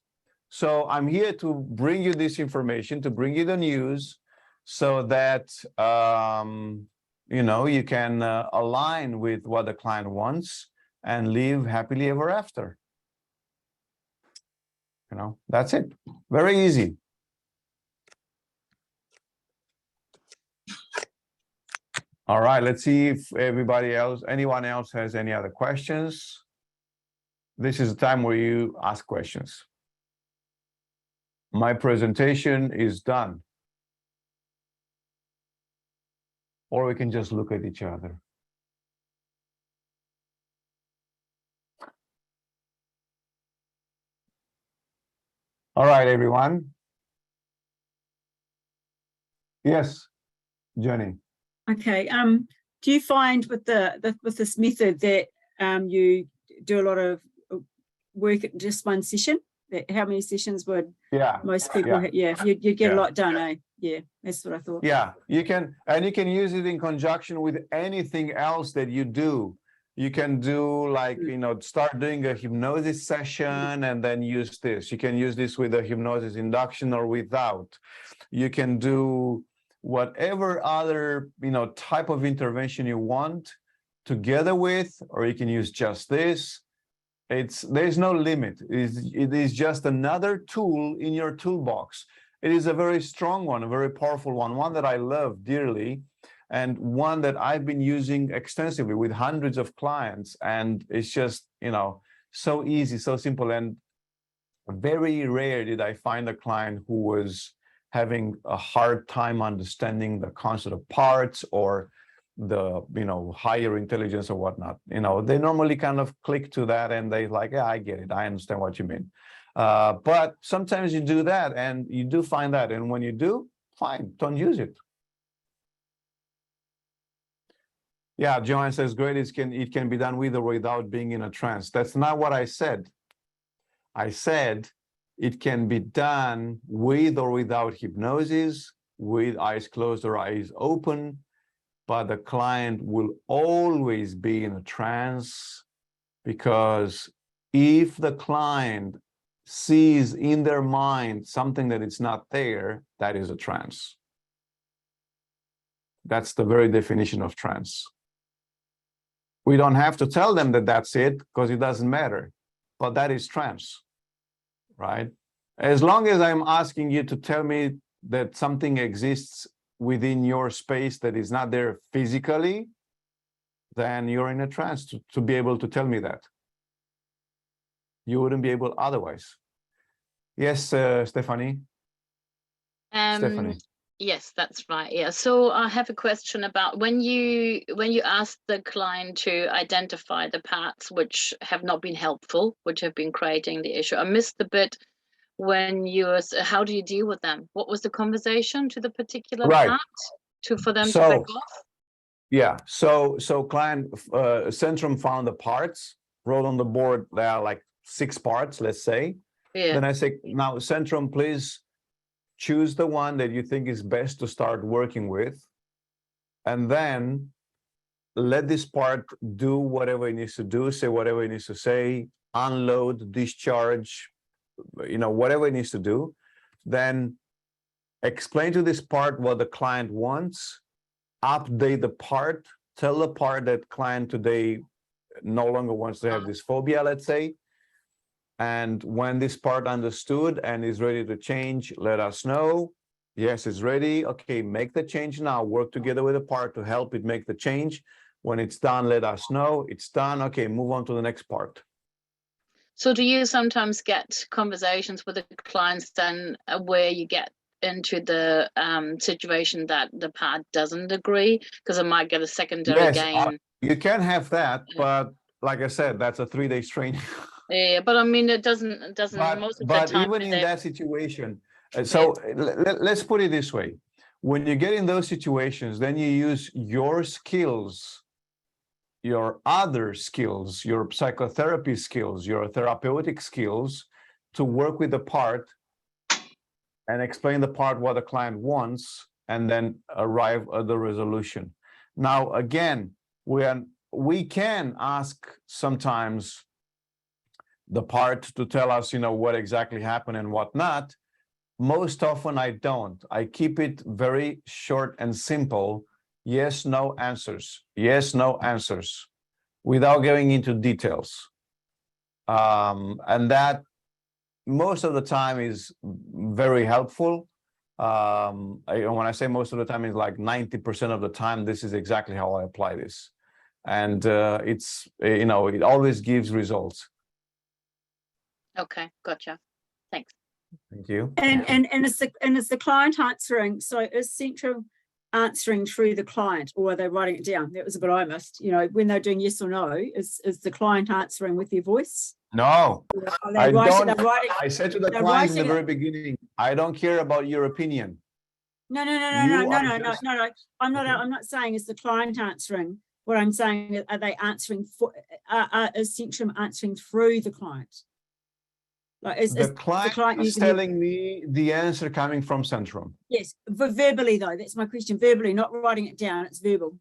So I'm here to bring you this information, to bring you the news, so that you can align with what the client wants and live happily ever after. That's it. Very easy. All right, let's see if anyone else has any other questions. This is the time where you ask questions. My presentation is done. Or we can just look at each other. All right, everyone. Yes, Jenny. Okay. Do you find with this method that you do a lot of work at just one session? How many sessions would most people? You'd get a lot done, eh? Yeah, that's what I thought. Yeah, you can use it in conjunction with anything else that you do. You can do like, start doing a hypnosis session and then use this. You can use this with a hypnosis induction or without. You can do whatever other, type of intervention you want together with, or you can use just this. There's no limit. It is just another tool in your toolbox. It is a very strong one, a very powerful one that I love dearly, and one that I've been using extensively with hundreds of clients. And it's just, so easy, so simple. And very rare did I find a client who was having a hard time understanding the concept of parts or the higher intelligence or whatnot. They normally kind of click to that and they like, yeah, I get it, I understand what you mean. But sometimes you do that and you do find that, and when you do, fine, don't use it. Yeah, Joanne says great, it can be done with or without being in a trance. That's not what I said. I said it can be done with or without hypnosis, with eyes closed or eyes open, but the client will always be in a trance, because if the client sees in their mind something that is not there, that is a trance. That's the very definition of trance. We don't have to tell them that that's it, because it doesn't matter, but that is trance, right? As long as I'm asking you to tell me that something exists within your space that is not there physically, then you're in a trance to be able to tell me that. You wouldn't be able otherwise. Yes, Stephanie. Stephanie. Yes, that's right. Yeah. So I have a question about when you ask the client to identify the parts which have not been helpful, which have been creating the issue. I missed the bit when how do you deal with them? What was the conversation to the particular part for them to back off? Yeah. So client Centrum found the parts, wrote on the board. There are like 6 parts, let's say. Yeah. Then I say, now Centrum, please choose the one that you think is best to start working with, and then let this part do whatever it needs to do, say whatever it needs to say, unload, discharge, whatever it needs to do. Then explain to this part what the client wants, update the part, tell the part that client today no longer wants to have this phobia, let's say. And when this part understood and is ready to change, let us know. Yes, it's ready. Okay, make the change now. Work together with the part to help it make the change. When it's done, let us know. It's done. Okay, move on to the next part. So do you sometimes get conversations with the clients then where you get into the situation that the part doesn't agree? Because I might get a secondary gain. You can have that, but like I said, that's a 3-day training. Yeah, but I mean, it doesn't most of the time. But even in that situation, so let's put it this way. When you get in those situations, then you use your skills, your other skills, your psychotherapy skills, your therapeutic skills to work with the part and explain the part what the client wants and then arrive at the resolution. Now, again, we can ask sometimes the part to tell us, what exactly happened and what not. Most often I don't. I keep it very short and simple. Yes, no answers. Yes, no answers, without going into details. And that most of the time is very helpful. When I say most of the time, it's like 90% of the time, this is exactly how I apply this. And it's, it always gives results. Okay, gotcha. Thanks. Thank you. And is the client answering? So is Centrum answering through the client, or are they writing it down? That was a bit I missed. When they're doing yes or no, is the client answering with their voice? No, I don't. I said to the client in the very it. beginning, I don't care about your opinion. No. I'm not saying is the client answering. What I'm saying is, are they answering for? Is Centrum answering through the client? Like the client is telling me the answer coming from Centrum. Yes, verbally though. That's my question. Verbally, not writing it down. It's verbal.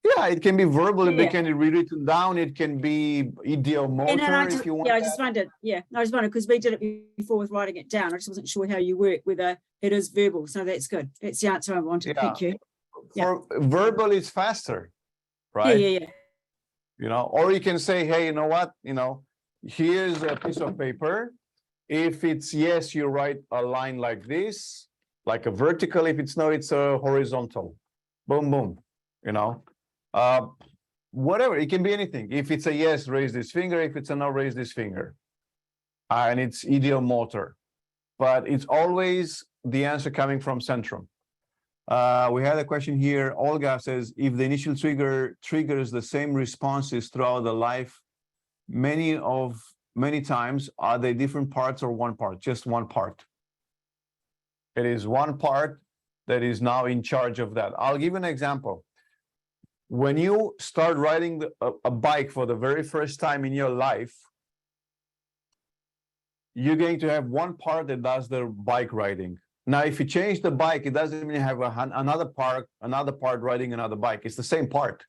Yeah, it can be verbal. If they can be written down, it can be ideomotor if you want. Yeah, I just wondered. Yeah, I just wondered because we did it before with writing it down. I just wasn't sure how you work, whether it is verbal. So that's good. That's the answer I wanted. Thank you. For verbal, it's faster, right? Yeah. Or you can say, hey, you know what? Here's a piece of paper. If it's yes, you write a line like this, like a vertical. If it's no, it's a horizontal. Boom, boom. Whatever, it can be anything. If it's a yes, raise this finger. If it's a no, raise this finger. And it's ideomotor. But it's always the answer coming from Centrum. We had a question here. Olga says, if the initial trigger triggers the same responses throughout the life, many times, are they different parts or one part? Just one part. It is one part that is now in charge of that. I'll give you an example. When you start riding a bike for the very first time in your life, you're going to have one part that does the bike riding. Now, if you change the bike, it doesn't mean you have another part riding another bike. It's the same part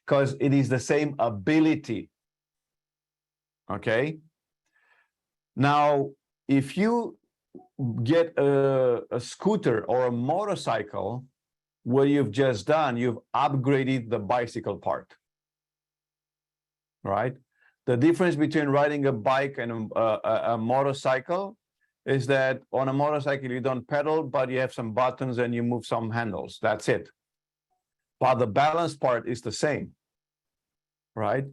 because it is the same ability. Okay. Now, if you get a scooter or a motorcycle, what you've just done, you've upgraded the bicycle part, right? The difference between riding a bike and a motorcycle is that on a motorcycle, you don't pedal, but you have some buttons and you move some handles. That's it. But the balance part is the same, right?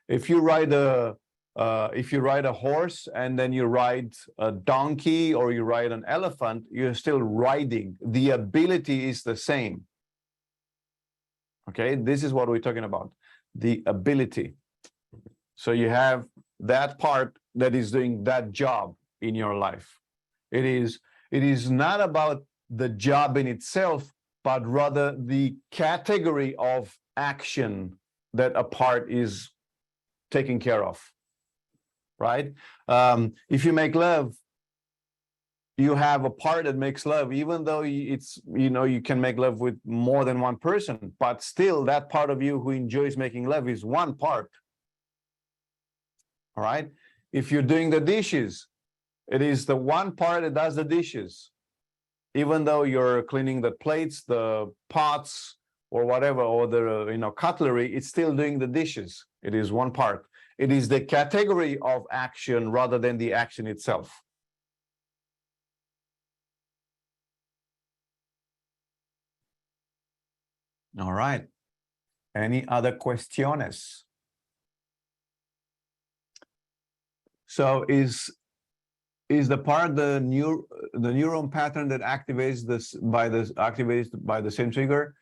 If you ride a if you ride a horse and then you ride a donkey or you ride an elephant, you're still riding. The ability is the same. Okay, this is what we're talking about, the ability. So you have that part that is doing that job in your life. It is not about the job in itself, but rather the category of action that a part is taking care of, right? If you make love, you have a part that makes love, even though it's, you know, you can make love with more than one person, but still that part of you who enjoys making love is one part. All right. If you're doing the dishes, it is the one part that does the dishes. Even though you're cleaning the plates, the pots, or whatever, or the, you know, cutlery, it's still doing the dishes. It is one part. It is the category of action rather than the action itself. All right. Any other questions? So is the part the neuron pattern that activates by the same trigger?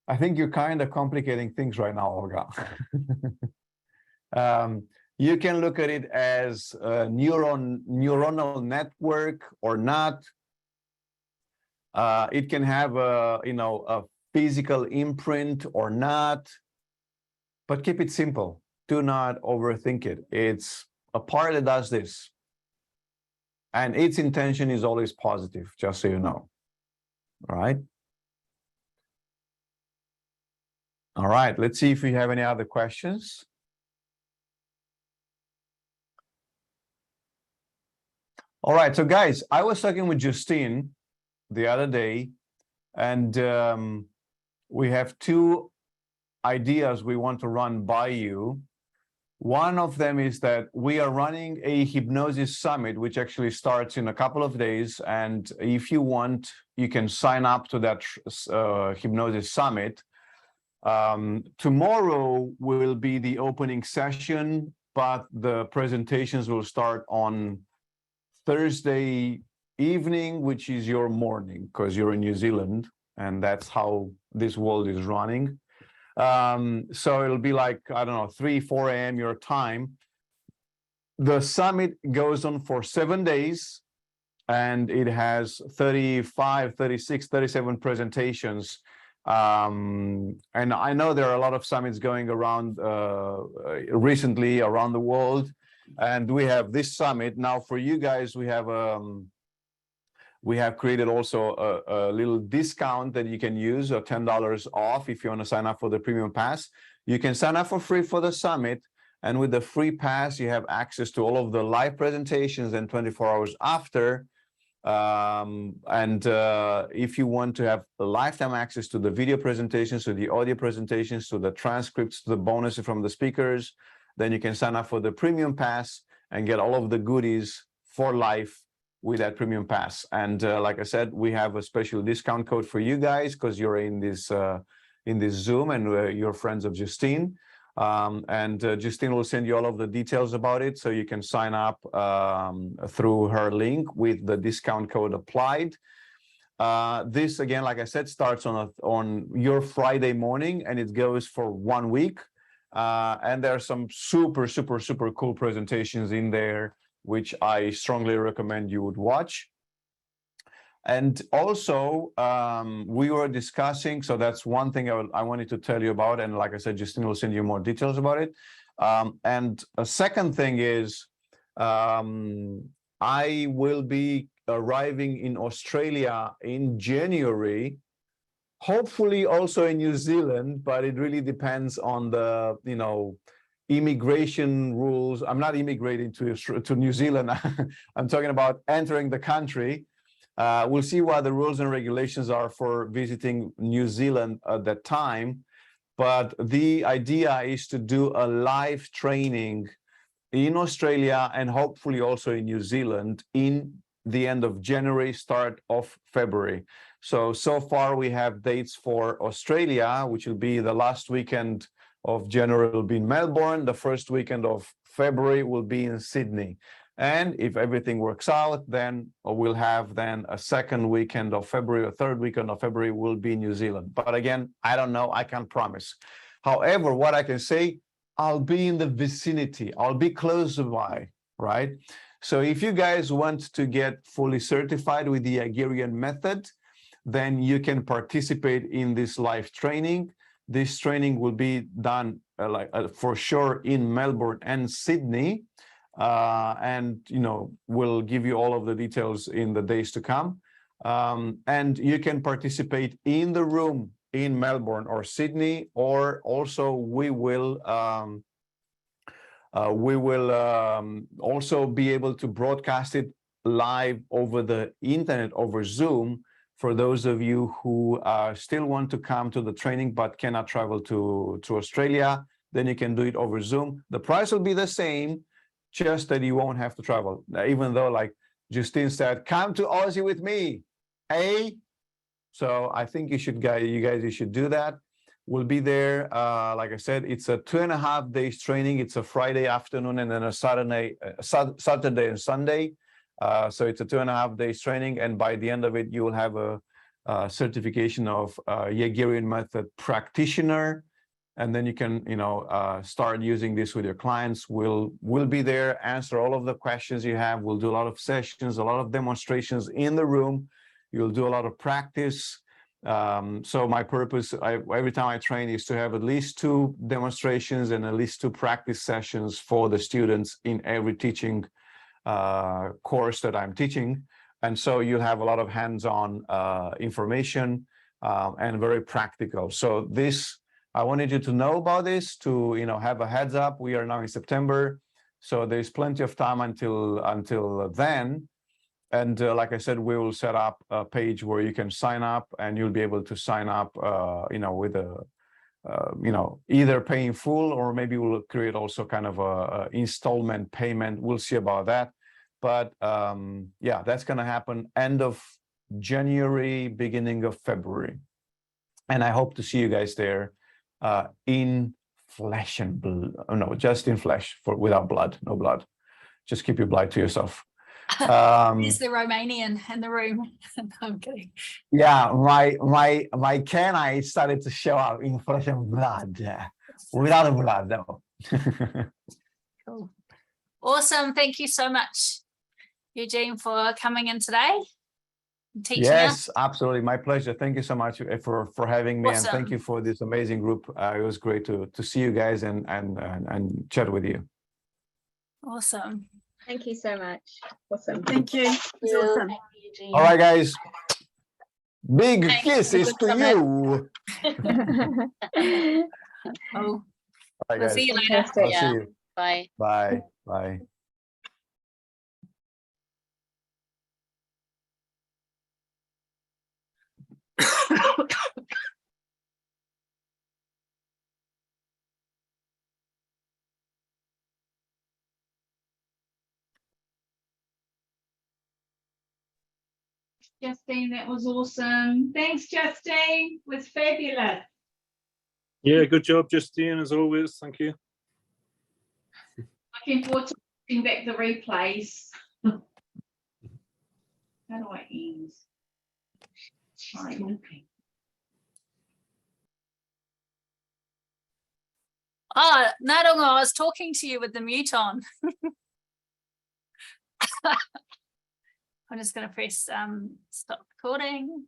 I think you're kind of complicating things right now, Olga. You can look at it as a neuronal network or not. It can have a, you know, a physical imprint or not, but keep it simple. Do not overthink it. It's a part that does this, and its intention is always positive, just so you know. All right. All right, let's see if we have any other questions. All right, so guys, I was talking with Justine the other day, and we have two ideas we want to run by you. One of them is that we are running a hypnosis summit, which actually starts in a couple of days. And if you want, you can sign up to that hypnosis summit. Tomorrow will be the opening session, but the presentations will start on Thursday evening, which is your morning, because you're in New Zealand, and that's how this world is running. So it'll be like, I don't know, 3, 4 a.m. your time. The summit goes on for 7 days, and it has 35, 36, 37 presentations. And I know there are a lot of summits going around recently around the world, and we have this summit. Now for you guys, we have created also a little discount that you can use, or $10 off if you want to sign up for the premium pass. You can sign up for free for the summit, and with the free pass, you have access to all of the live presentations and 24 hours after. If you want to have lifetime access to the video presentations, to the audio presentations, to the transcripts, to the bonuses from the speakers, then you can sign up for the premium pass and get all of the goodies for life with that premium pass. And like I said, we have a special discount code for you guys because you're in this Zoom and you're friends of Justine. Justine will send you all of the details about it, so you can sign up through her link with the discount code applied. This, again, like I said, starts on your Friday morning, and it goes for 1 week. And there are some super cool presentations in there, which I strongly recommend you would watch. And also, we were discussing, so that's one thing I wanted to tell you about. And like I said, Justine will send you more details about it. And a second thing is, I will be arriving in Australia in January, hopefully also in New Zealand, but it really depends on the, you know, immigration rules. I'm not immigrating to New Zealand. I'm talking about entering the country. We'll see what the rules and regulations are for visiting New Zealand at that time. But the idea is to do a live training in Australia and hopefully also in New Zealand in the end of January, start of February. So far we have dates for Australia, which will be the last weekend of January will be in Melbourne. The first weekend of February will be in Sydney. And if everything works out, then we'll have then a second weekend of February, or third weekend of February will be in New Zealand. But again, I don't know, I can't promise. However, what I can say, I'll be in the vicinity, I'll be close by, right? So if you guys want to get fully certified with the Yagerian method, then you can participate in this live training. This training will be done for sure in Melbourne and Sydney. And we'll give you all of the details in the days to come. And you can participate in the room in Melbourne or Sydney, or also we will also be able to broadcast it live over the internet, over Zoom, for those of you who still want to come to the training but cannot travel to Australia. Then you can do it over Zoom. The price will be the same, just that you won't have to travel. Even though, like Justine said, come to Aussie with me, eh? So I think you should do that. We'll be there. Like I said, it's a 2.5 days training. It's a Friday afternoon and then a Saturday and Sunday. So it's a 2.5 days training, and by the end of it, you will have a certification of Yagerian method practitioner. And then you can, start using this with your clients. We'll be there, answer all of the questions you have. We'll do a lot of sessions, a lot of demonstrations in the room. You'll do a lot of practice. So my purpose, every time I train, is to have at least 2 demonstrations and at least 2 practice sessions for the students in every teaching course that I'm teaching. And so you'll have a lot of hands-on information and very practical. So this, I wanted you to know about this, to have a heads up. We are now in September, so there's plenty of time until then. And like I said, we will set up a page where you can sign up, and you'll be able to sign up, with a, either paying full, or maybe we'll create also kind of a installment payment. We'll see about that. But yeah, that's going to happen end of January, beginning of February. And I hope to see you guys there. In flesh and blood. Oh, no, just in flesh, without blood, no blood. Just keep your blood to yourself. Is the Romanian in the room? No, I'm kidding. Yeah, my canine started to show up in flesh and blood, without blood, though. Cool. Awesome. Thank you so much, Eugen, for coming in today. Teaching yes, us. Absolutely, my pleasure. Thank you so much for having me. Awesome. And thank you for this amazing group. It was great to see you guys and chat with you. Awesome. Thank you so much. Awesome. Thank you. It's awesome. All right, guys. Big Thanks. kisses to you. Oh, All right, we'll guys. see you later. I'll see you. Bye. Bye. Bye. Justine, that was awesome. Thanks, Justine. It was fabulous. Yeah, good job, Justine, as always. Thank you. Looking forward to watching back the replays. How do I end? Right. Oh, Narongo, I was talking to you with the mute on. I'm just going to press stop recording.